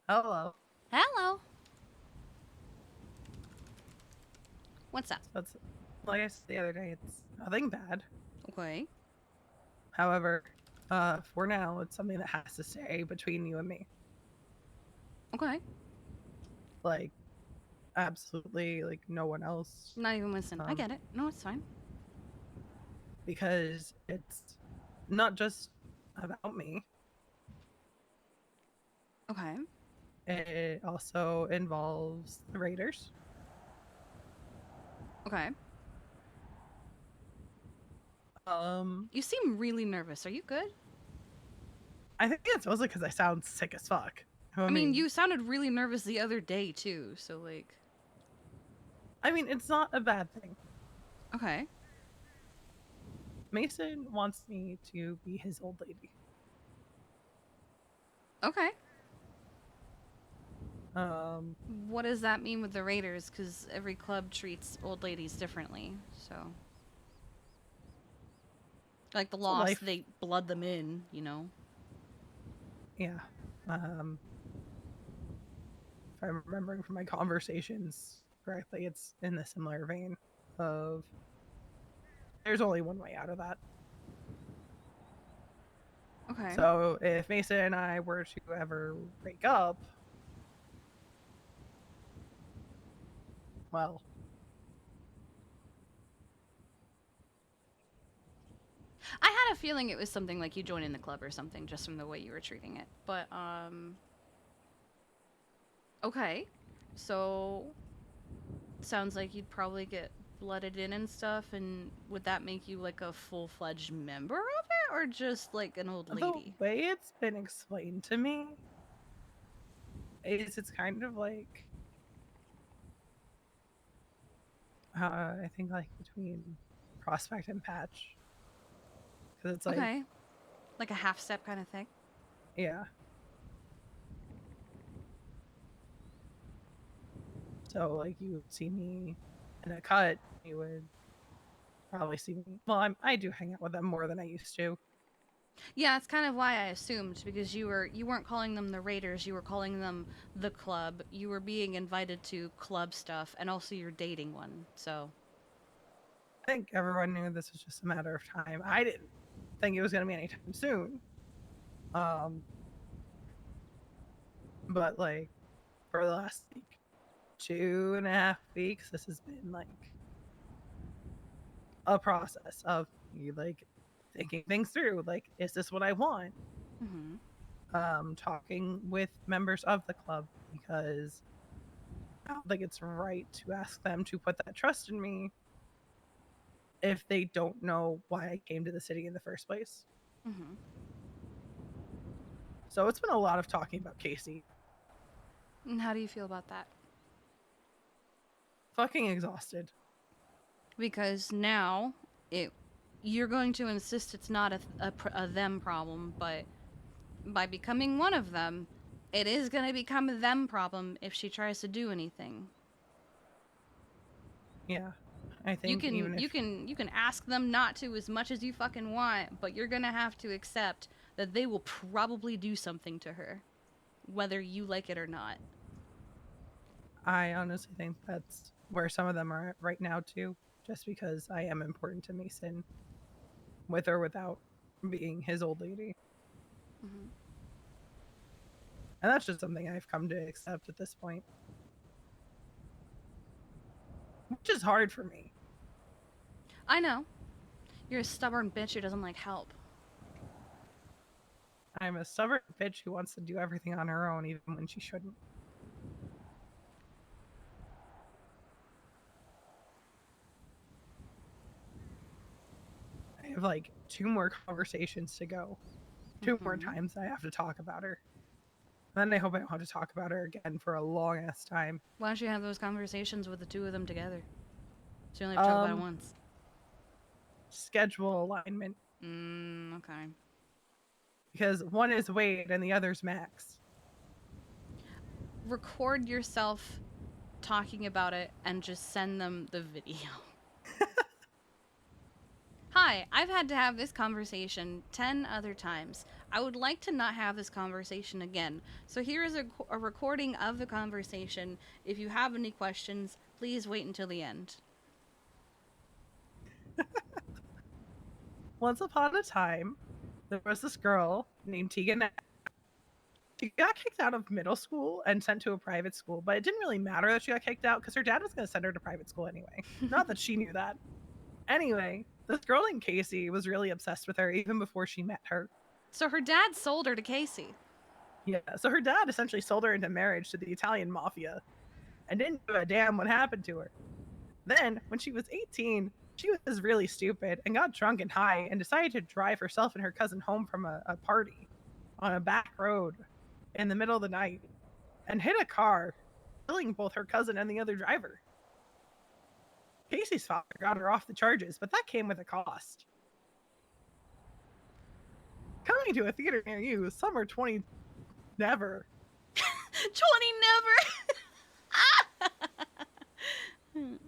Hello. Hello. What's up? So it's like I said the other day, it's nothing bad. Okay. However, for now, it's something that has to stay between you and me. Okay. Like, absolutely, like no one else. Not even listen. I Um, get it. No, it's fine. because it's not just about me. Okay. It also involves the Raiders. Okay. Um, You seem really nervous. Are you good? I think it's mostly because I sound sick as fuck. I I mean, mean, you sounded really nervous the other day too. So like, I mean, it's not a bad thing. okay. Mason wants me to be his old lady. Okay. Um, What does that mean with the Raiders? Because every club treats old ladies differently. So, like the it's a Lost, life. they blood them in. You know. Yeah. Um, if I'm remembering from my conversations correctly, it's in the similar vein of there's only one way out of that. Okay. So if Mason and I were to ever break up, well, I had a feeling it was something like you joining the club or something, just from the way you were treating it. But okay. So sounds like you'd probably get blooded in and stuff. And would that make you like a full fledged member of it, or just like an old the lady? way it's been explained to me is it's kind of like I think like between prospect and patch because it's like Okay, like a half step kind of thing. yeah. So like you would see me in a cut, you would probably see me. Well, I do hang out with them more than I used to. Yeah, that's kind of why I assumed because you weren't calling them the Raiders, you were calling them the club. You were being invited to club stuff, and also you're dating one. So I think everyone knew this was just a matter of time. I didn't think it was going to be anytime soon. Um, but like for the last like 2.5 weeks, this has been like a process of you like thinking things through. Like, is this what I want? mm-hmm. Talking with members of the club because I don't think it's right to ask them to put that trust in me if they don't know why I came to the city in the first place. Mm-hmm. So it's been a lot of talking about Casey. And how do you feel about that? Fucking exhausted. Because now it you're going to insist it's not a them problem, but by becoming one of them, it is going to become a them problem if she tries to do anything. Yeah. I You think can even you if can you can ask them not to as much as you fucking want, but you're going to have to accept that they will probably do something to her, whether you like it or not. I honestly think that's where some of them are at right now too, just because I am important to Mason with or without being his old lady. Hmm. And that's just something I've come to accept at this point, which is hard for me. I know. You're a stubborn bitch who doesn't like help. I'm a stubborn bitch who wants to do everything on her own, even when she shouldn't. I have like two more conversations to go, two more Hmm. times I have to talk about her. And then I hope I don't have to talk about her again for a long ass time. Why don't you have those conversations with the two of them together? So you only have to talk about it Um, once. schedule alignment Okay. because one is Wade and the other's Max. Record yourself talking about it and just send them the video. lie. I've had to have this conversation 10 other times. I would like to not have this conversation again. So here is a recording of the conversation. If you have any questions, please wait until the end. Once upon a time, there was this girl named Tegan. She got kicked out of middle school and sent to a private school, but it didn't really matter that she got kicked out because her dad was going to send her to private school anyway. Not that she knew that. Anyway, this girl named Casey was really obsessed with her even before she met her. So her dad sold her to Casey. Yeah, so her dad essentially sold her into marriage to the Italian mafia and didn't give a damn what happened to her. Then, when she was 18, she was really stupid and got drunk and high and decided to drive herself and her cousin home from a party on a back road in the middle of the night and hit a car, killing both her cousin and the other driver. Casey's father got her off the charges, but that came with a cost. Coming to a theater near you, summer 20 never. 20 never.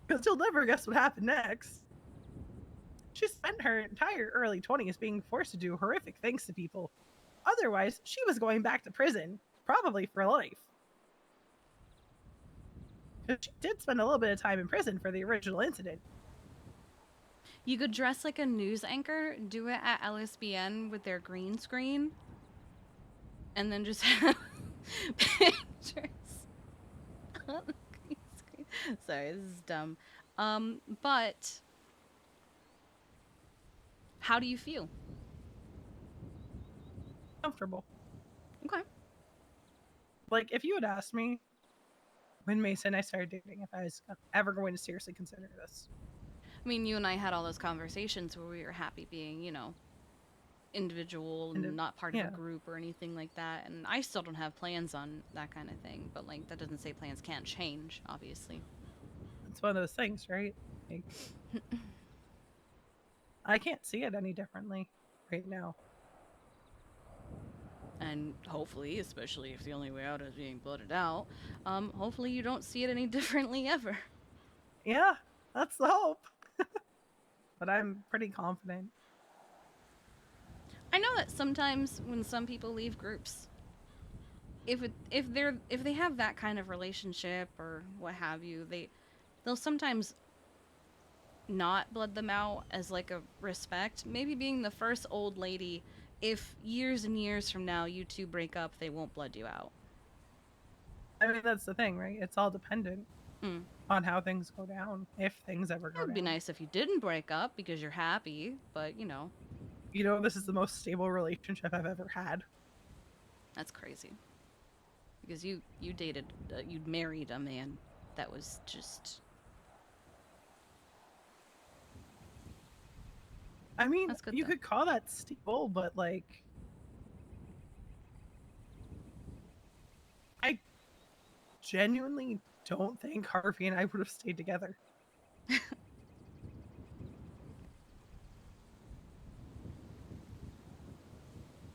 Because you'll never guess what happened next. She spent her entire early 20s being forced to do horrific things to people. Otherwise, she was going back to prison, probably for life. Because she did spend a little bit of time in prison for the original incident. You could dress like a news anchor, do it at LSBN with their green screen, and then just have pictures on the green screen. Sorry, this is dumb. But how do you feel? Comfortable. Okay. Like, if you had asked me when Mason and I started dating if I was ever going to seriously consider this. I mean, you and I had all those conversations where we were happy being, you know, individual and not part of a group or anything like that. And I still don't have plans on that kind of thing. But, like, that doesn't say plans can't change, obviously. It's one of those things, right? Like, I can't see it any differently right now. And hopefully, especially if the only way out is being blooded out, hopefully you don't see it any differently ever. Yeah, that's the hope. But I'm pretty confident. I know that sometimes when some people leave groups, if they have that kind of relationship or what have you, they'll sometimes not blood them out as like a respect. Maybe being the first old lady, if years and years from now you two break up, they won't blood you out. I mean, that's the thing, right? It's all dependent on how things go down, if things ever go down. It'd be nice if you didn't break up because you're happy, but you know. You know, this is the most stable relationship I've ever had. That's crazy. Because you'd married a man that was just... I mean, you could call that stable, but like... I genuinely don't think Harvey and I would have stayed together.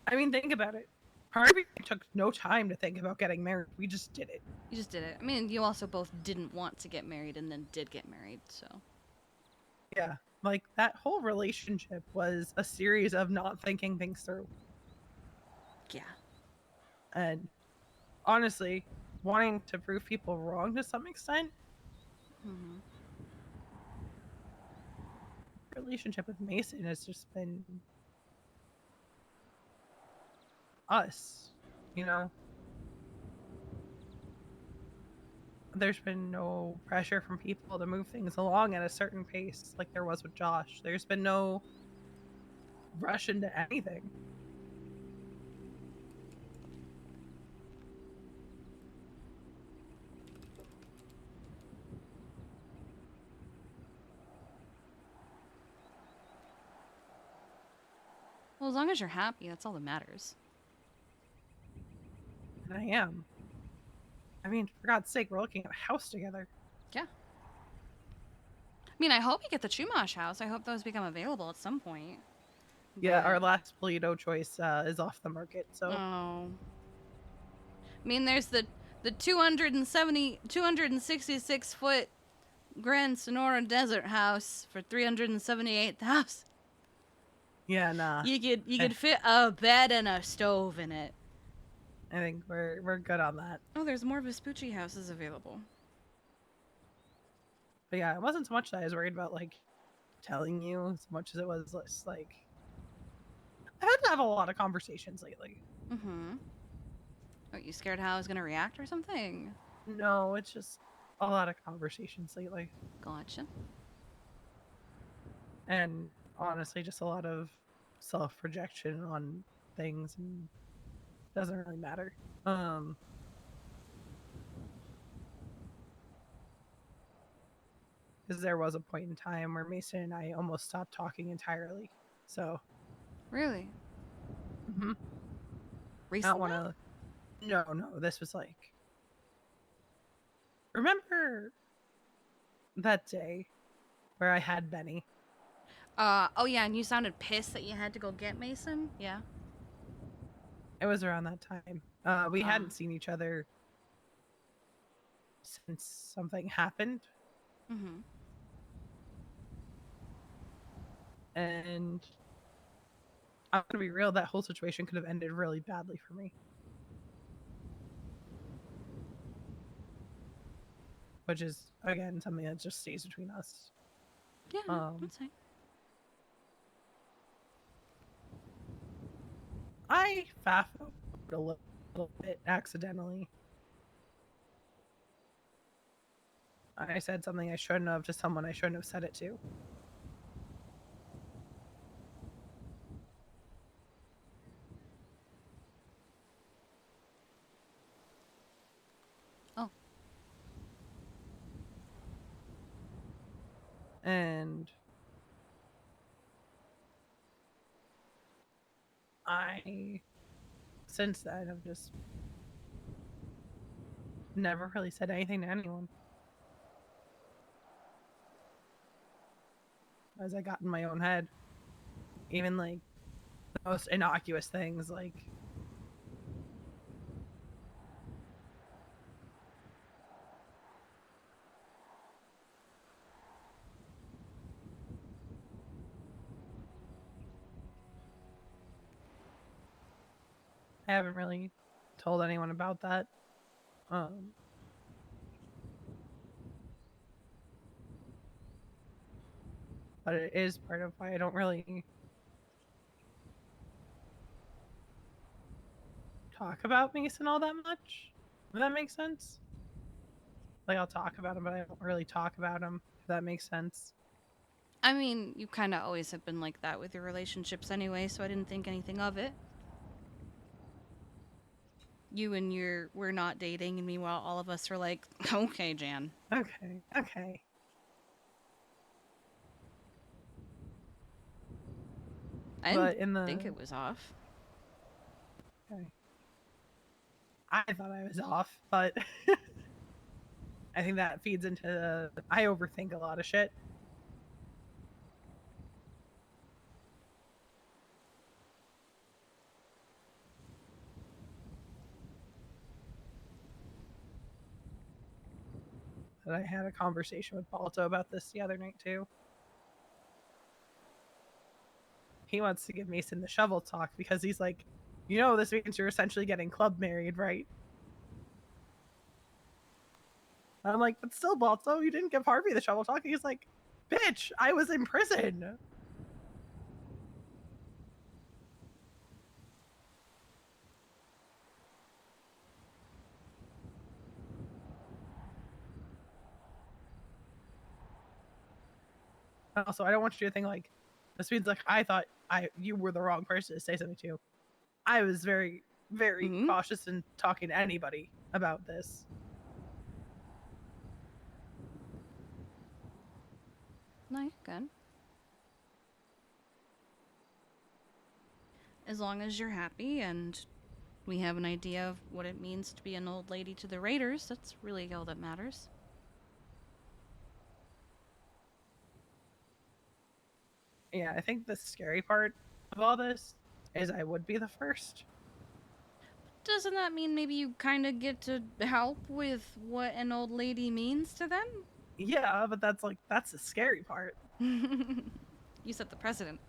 I mean, think about it. Harvey took no time to think about getting married. We just did it. You just did it. I mean, you also both didn't want to get married and then did get married, so... Yeah, like, that whole relationship was a series of not thinking things through. Yeah. And honestly, wanting to prove people wrong to some extent. Mm-hmm. Relationship with Mason has just been us, you know? There's been no pressure from people to move things along at a certain pace like there was with Josh. There's been no rush into anything. Well, as long as you're happy, that's all that matters. And I am. I mean, for God's sake, we're looking at a house together. Yeah. I mean, I hope you get the Chumash house. I hope those become available at some point. Yeah, our last Polito choice is off the market, so... Oh. I mean, there's the 266-foot Grand Sonora Desert House for 378,000. Yeah, nah. You could fit a bed and a stove in it. I think we're good on that. Oh, there's more Vespucci houses available. But yeah, it wasn't so much that I was worried about like telling you as much as it was just like I've had to have a lot of conversations lately. Mm-hmm. Are you scared how I was gonna react or something? No, it's just a lot of conversations lately. Gotcha. And honestly, just a lot of self projection on things and it doesn't really matter. Because there was a point in time where Mason and I almost stopped talking entirely. So, Really? mm-hmm. I don't Recently? want to. No, no, this was like. Remember that day where I had Benny? Oh yeah, and you sounded pissed that you had to go get Mason? Yeah. It was around that time. We Uh, hadn't seen each other since something happened. mm-hmm. And I'm going to be real, that whole situation could have ended really badly for me. Which is, again, something that just stays between us. Yeah, Um, that's fine. I faffed a little bit accidentally. I said something I shouldn't have to someone I shouldn't have said it to. Oh. And I, since then, have just never really said anything to anyone. As I got in my own head. Even like the most innocuous things, like I haven't really told anyone about that. Um, but it is part of why I don't really talk about Mason all that much. If that makes sense. Like I'll talk about him, but I don't really talk about him. If that makes sense. I mean, you kind of always have been like that with your relationships anyway, so I didn't think anything of it. You and your we're not dating, and meanwhile, all of us are like, okay, Jan. Okay, okay. I didn't But in think the it was off. okay. I thought I was off, but I think that feeds into I overthink a lot of shit. And I had a conversation with Balto about this the other night too. He wants to give Mason the shovel talk because he's like, you know, this means you're essentially getting club married, right? And I'm like, but still, Balto, you didn't give Harvey the shovel talk. He's like, bitch, I was in prison. Also, I don't want you to think like this means like I thought you were the wrong person to say something to. I was very, very Mm-hmm. cautious in talking to anybody about this. No, you're good. As long as you're happy and we have an idea of what it means to be an old lady to the Raiders, that's really all that matters. Yeah, I think the scary part of all this is I would be the first. Doesn't that mean maybe you kind of get to help with what an old lady means to them? Yeah, but that's the scary part. You set the precedent.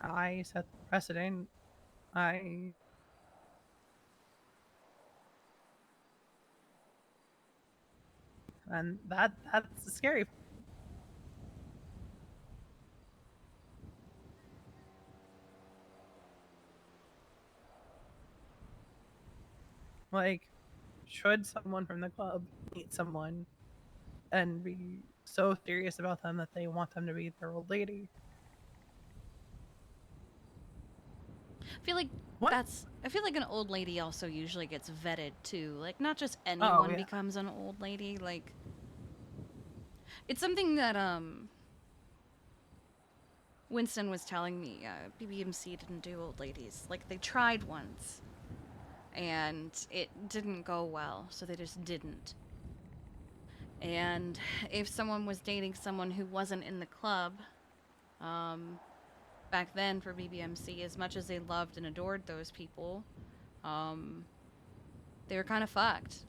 I set the precedent. I and that's the scary. Like, should someone from the club meet someone and be so serious about them that they want them to be their old lady? I feel like What? I feel like an old lady also usually gets vetted too. Like not just Oh anyone yeah. becomes an old lady. Like it's something that Winston was telling me. BBMC didn't do old ladies. Like they tried once, and it didn't go well, so they just didn't. And if someone was dating someone who wasn't in the club, um, back then for BBMC, as much as they loved and adored those people, um, they were kind of fucked.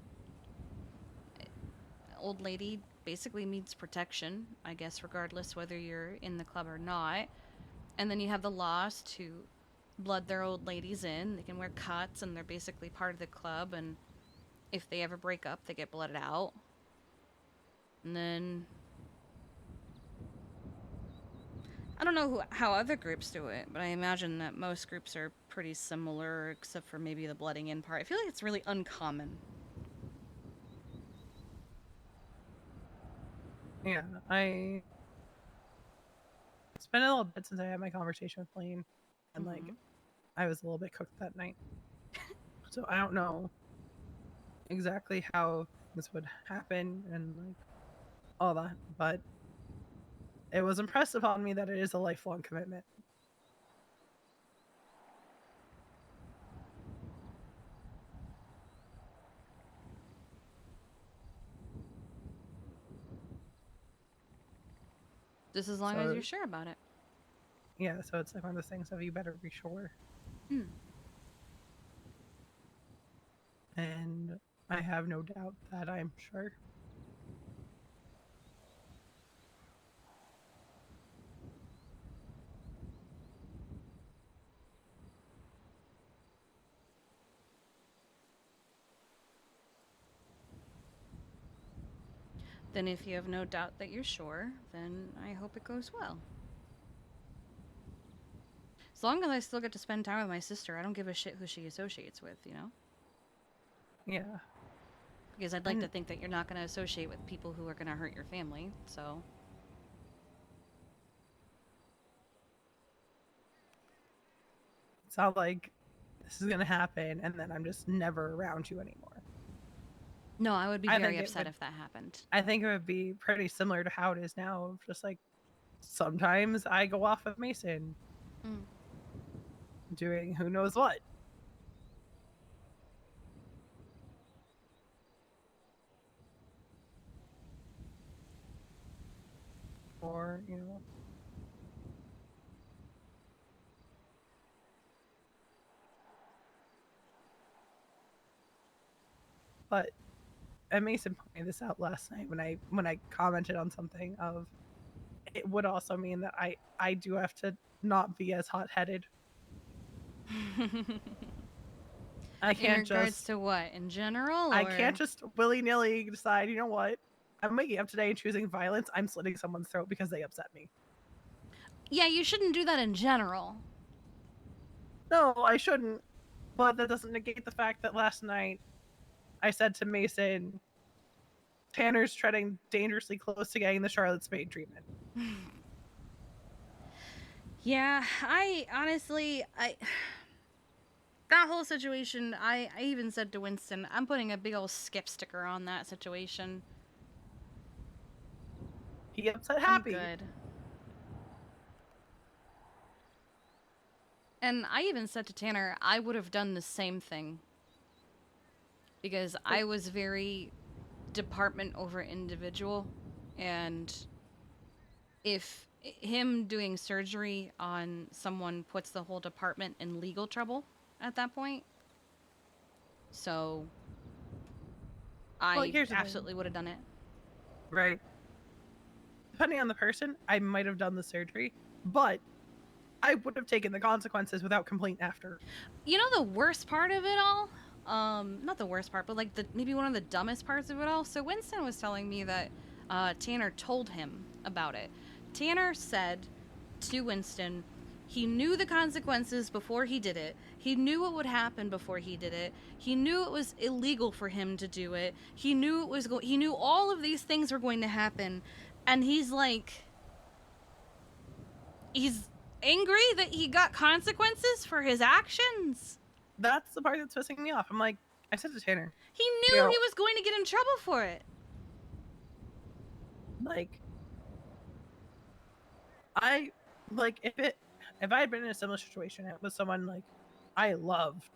Old lady basically means protection, I guess, regardless whether you're in the club or not. And then you have the laws to blood their old ladies in. They can wear cuts and they're basically part of the club. And if they ever break up, they get blooded out. And then I don't know how other groups do it, but I imagine that most groups are pretty similar, except for maybe the blooding in part. I feel like it's really uncommon. Yeah. It's been a little bit since I had my conversation with Lane, and like Mm-hmm. I was a little bit cooked that night, so I don't know exactly how things would happen and like all that, but it was impressive on me that it is a lifelong commitment. Just as long as So you're sure about it. yeah, so it's like one of those things of you better be sure. Mm. And I have no doubt that I'm sure. Then, if you have no doubt that you're sure, then I hope it goes well. As long as I still get to spend time with my sister, I don't give a shit who she associates with, you know? Yeah. Because I'd like to And think that you're not going to associate with people who are going to hurt your family, so. it's not like this is going to happen and then I'm just never around you anymore. No, I would be I very think it upset would if that happened. I think it would be pretty similar to how it is now, just like sometimes I go off with Mason Mm. doing who knows what. Or, but and Mason pointed this out last night when I commented on something of it would also mean that I do have to not be as hot headed. I In can't regards just to what? In general, I can't or? just willy nilly decide, you know what? I'm waking up today and choosing violence. I'm slitting someone's throat because they upset me. Yeah, you shouldn't do that in general. No, I shouldn't. But that doesn't negate the fact that last night I said to Mason, Tanner's treading dangerously close to getting the Charlotte Spade treatment. Yeah, I honestly, I. That whole situation, I even said to Winston, I'm putting a big old skip sticker on that situation. He upset I'm happy. good. And I even said to Tanner, I would have done the same thing. Because I was very department over individual. And if him doing surgery on someone puts the whole department in legal trouble at that point. So Well, I here's the thing, absolutely would have done it. right? Depending on the person, I might have done the surgery, but I would have taken the consequences without complaint after. You know the worst part of it all? Not the worst part, but like the maybe one of the dumbest parts of it all. So Winston was telling me that Tanner told him about it. Tanner said to Winston, he knew the consequences before he did it. He knew what would happen before he did it. He knew it was illegal for him to do it. He knew it was he knew all of these things were going to happen, and he's like, he's angry that he got consequences for his actions. That's the part that's pissing me off. I'm like, I said to Tanner, He you knew know, he was going to get in trouble for it. like, I like if I had been in a similar situation, it was someone like I loved.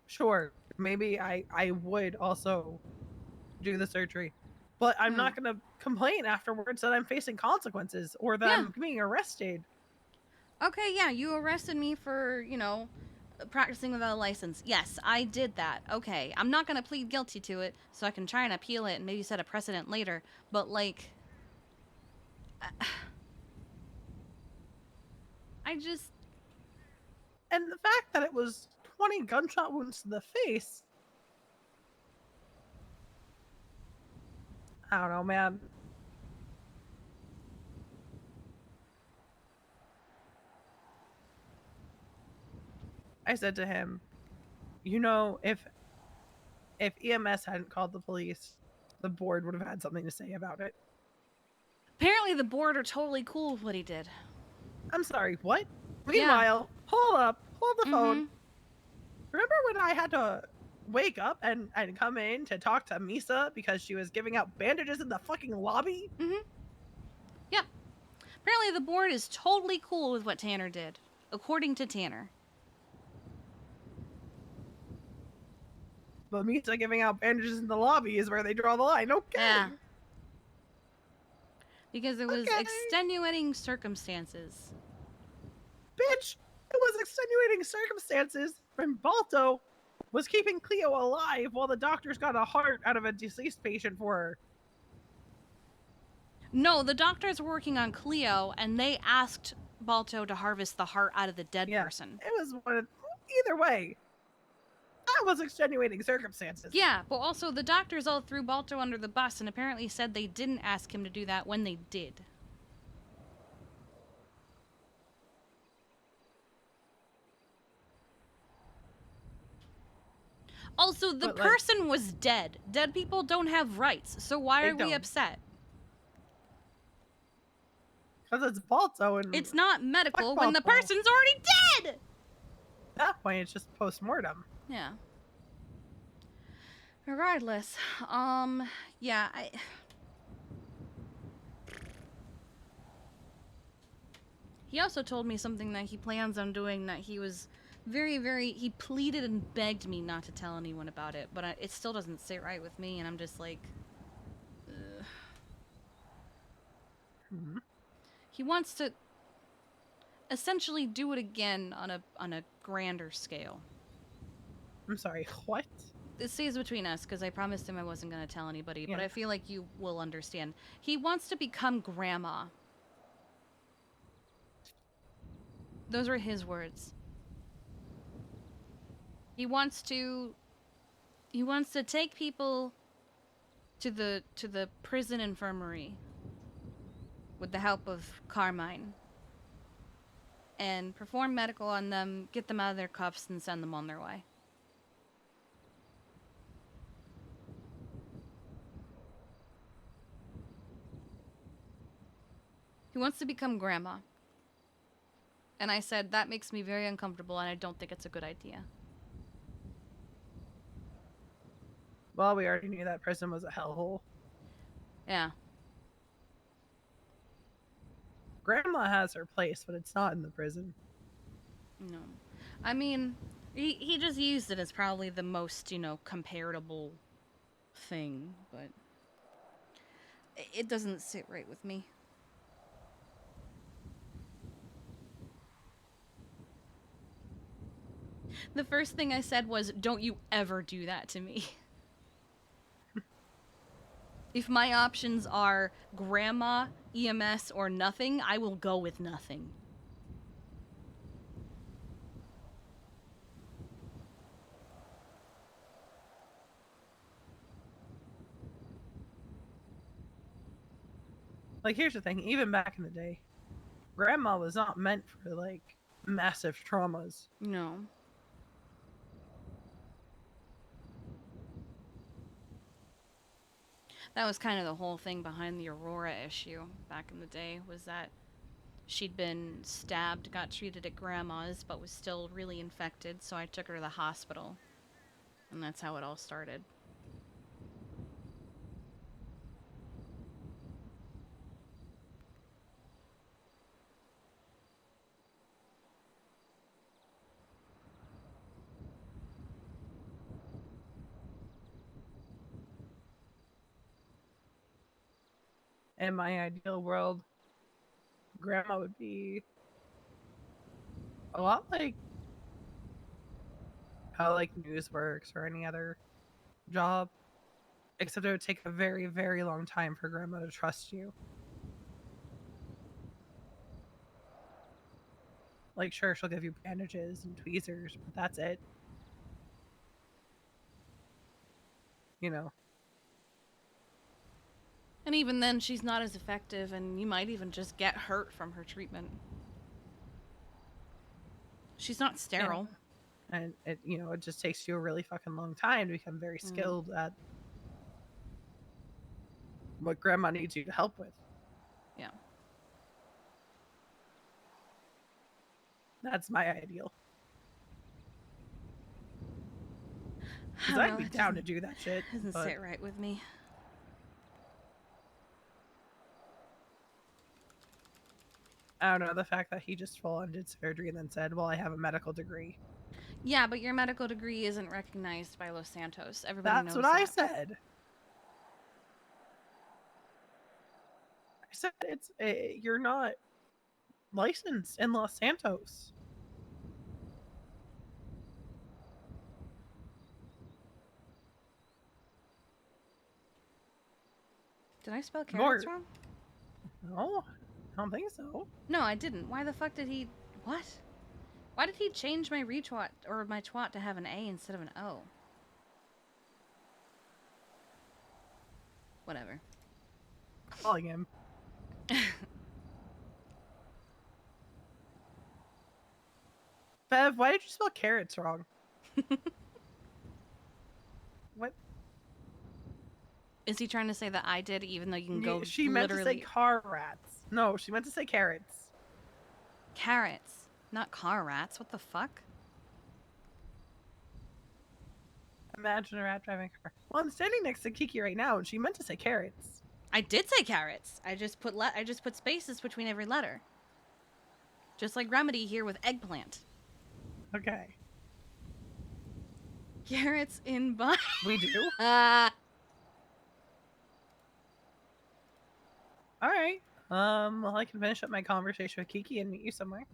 Sure, maybe I would also do the surgery, but I'm not going to complain afterwards that I'm facing consequences or that Yeah. I'm being arrested. Okay, yeah, you arrested me for, practicing without a license. Yes, I did that. Okay, I'm not going to plead guilty to it so I can try and appeal it and maybe set a precedent later. But, like, I just. And the fact that it was 20 gunshot wounds to the face, I don't know, man. I said to him, you know, if EMS hadn't called the police, the board would have had something to say about it. Apparently, the board are totally cool with what he did. I'm sorry, what? Yeah. Meanwhile, hold up, hold the phone. Mm Remember when I had to wake up and come in to talk to Misa because she was giving out bandages in the fucking lobby? hmm. Mm hmm. Yep. Apparently, the board is totally cool with what Tanner did, according to Tanner. But Misa giving out bandages in the lobby is where they draw the line. Okay. Yeah. Because it was Okay. extenuating circumstances. Bitch, it was extenuating circumstances when Balto was keeping Cleo alive while the doctors got a heart out of a deceased patient for her. No, the doctors were working on Cleo, and they asked Balto to harvest the heart out of the dead person. It was one of, either way, that was extenuating circumstances. Yeah, but also the doctors all threw Balto under the bus and apparently said they didn't ask him to do that when they did. Also, the person was dead. Dead people don't have rights, so why are we upset? Because it's Balto and it's not medical when the person's already dead! At that point, it's just post-mortem. Yeah. Regardless, yeah, He also told me something that he plans on doing that he was he pleaded and begged me not to tell anyone about it, but it still doesn't sit right with me, and I'm just like, He wants to essentially do it again on a grander scale. I'm sorry, what? This stays between us because I promised him I wasn't going to tell anybody, but I feel like you will understand. He wants to become grandma. Those are his words. He wants to take people to the prison infirmary with the help of Carmine and perform medical on them, get them out of their cuffs, and send them on their way. He wants to become grandma. And I said, that makes me very uncomfortable, and I don't think it's a good idea. Well, we already knew that prison was a hellhole. Yeah. Grandma has her place, but it's not in the prison. No. I mean, he just used it as probably the most, comparable thing, but it doesn't sit right with me. The first thing I said was, "Don't you ever do that to me." If my options are grandma, EMS, or nothing, I will go with nothing. Like, here's the thing, even back in the day, grandma was not meant for, like, massive traumas. No. That was kind of the whole thing behind the Aurora issue back in the day, was that she'd been stabbed, got treated at grandma's, but was still really infected, so I took her to the hospital. And that's how it all started. In my ideal world, grandma would be a lot like how, like, news works or any other job, except it would take a very, very long time for grandma to trust you. Like, sure, she'll give you bandages and tweezers, but that's it. You know. And even then, she's not as effective, and you might even just get hurt from her treatment. She's not sterile. Yeah. And it just takes you a really fucking long time to become very skilled at what grandma needs you to help with. Yeah. That's my ideal. Because I I'd be down to do that shit. Doesn't but sit right with me. I don't know, the fact that he just full on did surgery and then said, well, I have a medical degree. Yeah, but your medical degree isn't recognized by Los Santos. Everybody knows That's what that. I said. I said you're not licensed in Los Santos. Did I spell carrots wrong? No, I don't think so. No, I didn't. Why the fuck did he... What? Why did he change my retwat, or my twat, to have an A instead of an O? Whatever. Calling him. Bev, why did you spell carrots wrong? What? Is he trying to say that I did, even though you can go She literally... meant to say car rats. No, she meant to say carrots. Carrots, not car rats. What the fuck? Imagine a rat driving a car. Well, I'm standing next to Kiki right now, and she meant to say carrots. I did say carrots. I just put spaces between every letter. Just like Remedy here with eggplant. Okay. Carrots in bun. We do? Ah. All right. Well, I can finish up my conversation with Kiki and meet you somewhere.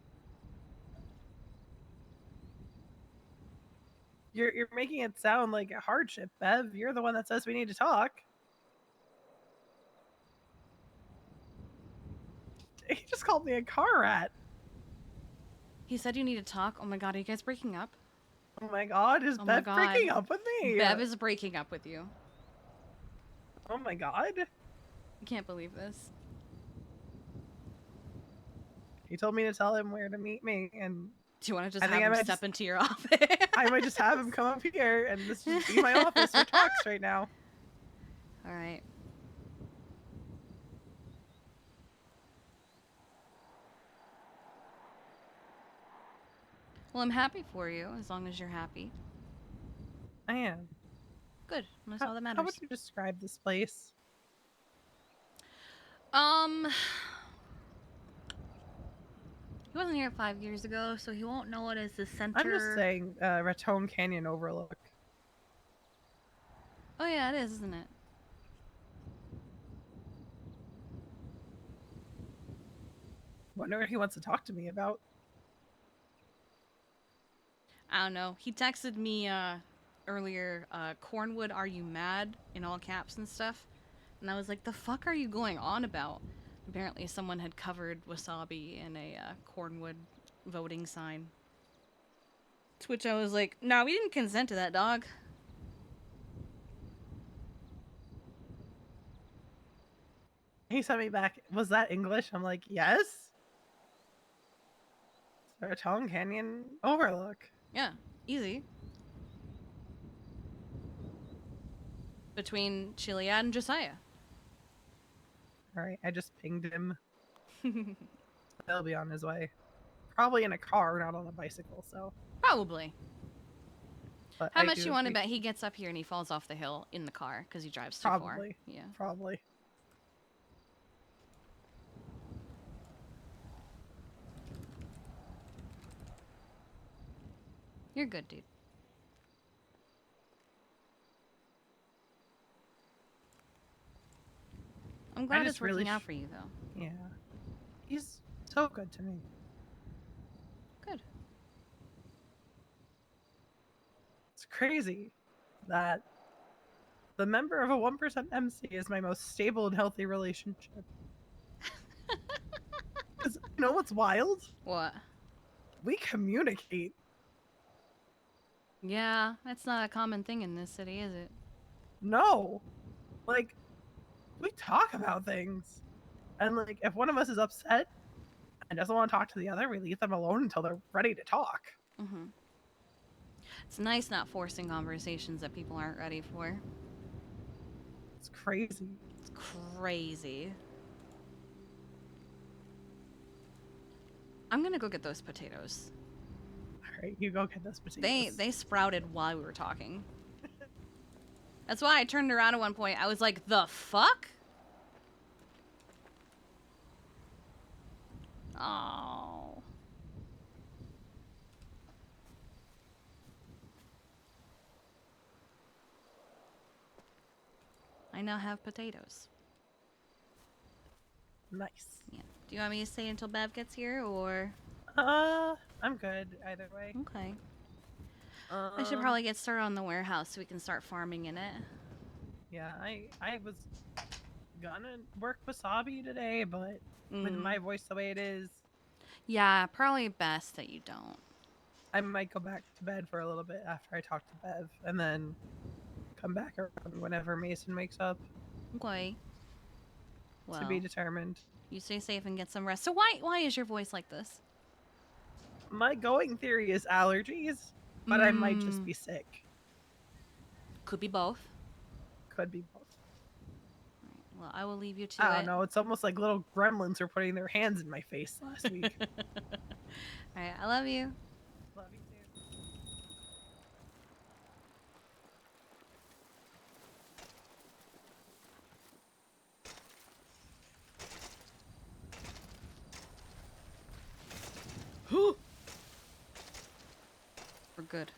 You're making it sound like a hardship, Bev. You're the one that says we need to talk. He just called me a car rat. He said you need to talk. Oh my god, are you guys breaking up? Oh my god, is Bev breaking up with me? Bev is breaking up with you. Oh my god. I can't believe this. He told me to tell him where to meet me, and do you want to just have him step into your office? I might just have him come up here, and this just be my office for talks right now. All right. Well, I'm happy for you, as long as you're happy. I am. Good. That's all that matters. How would you describe this place? He wasn't here 5 years ago, so he won't know it as the center. I'm just saying, Raton Canyon Overlook. Oh yeah, it is, isn't it? Wonder what he wants to talk to me about. I don't know. He texted me earlier, Cornwood, are you mad? In all caps and stuff. And I was like, the fuck are you going on about? Apparently someone had covered wasabi in a Cornwood voting sign. To which I was like, no, we didn't consent to that, dog. He sent me back, was that English? I'm like, yes. Raton Canyon Overlook. Yeah, easy. Between Chiliad and Josiah. All right, I just pinged him. He'll be on his way. Probably in a car, not on a bicycle, so. Probably. But How I much do you want to agree. bet he gets up here and he falls off the hill in the car because he drives too far? Probably. Yeah. Probably. You're good, dude. I'm glad it's working out for you, though. Yeah. He's so good to me. Good. It's crazy that the member of a 1% MC is my most stable and healthy relationship. Because you know what's wild? What? We communicate. Yeah, that's not a common thing in this city, is it? No. Like, we talk about things. And, like, if one of us is upset and doesn't want to talk to the other, we leave them alone until they're ready to talk. Mm-hmm. It's nice not forcing conversations that people aren't ready for. It's crazy. It's crazy. I'm gonna go get those potatoes. All right, you go get those potatoes. They sprouted while we were talking. That's why I turned around at one point. I was like, the fuck? Oh. I now have potatoes. Nice. Yeah. Do you want me to stay until Bev gets here, or? I'm good either way. Okay. I should probably get started on the warehouse so we can start farming in it. Yeah, I was gonna work wasabi today, but with my voice the way it is, Yeah, probably best that you don't. I might go back to bed for a little bit after I talk to Bev, and then come back around whenever Mason wakes up. Okay. Well, To be determined. you stay safe and get some rest. So why is your voice like this? My going theory is allergies, but I might just be sick. Could be both. Could be both. Right, well, I will leave you to I don't know. It's almost like little gremlins were putting their hands in my face last week. All right, I love you. Love you too. We're good.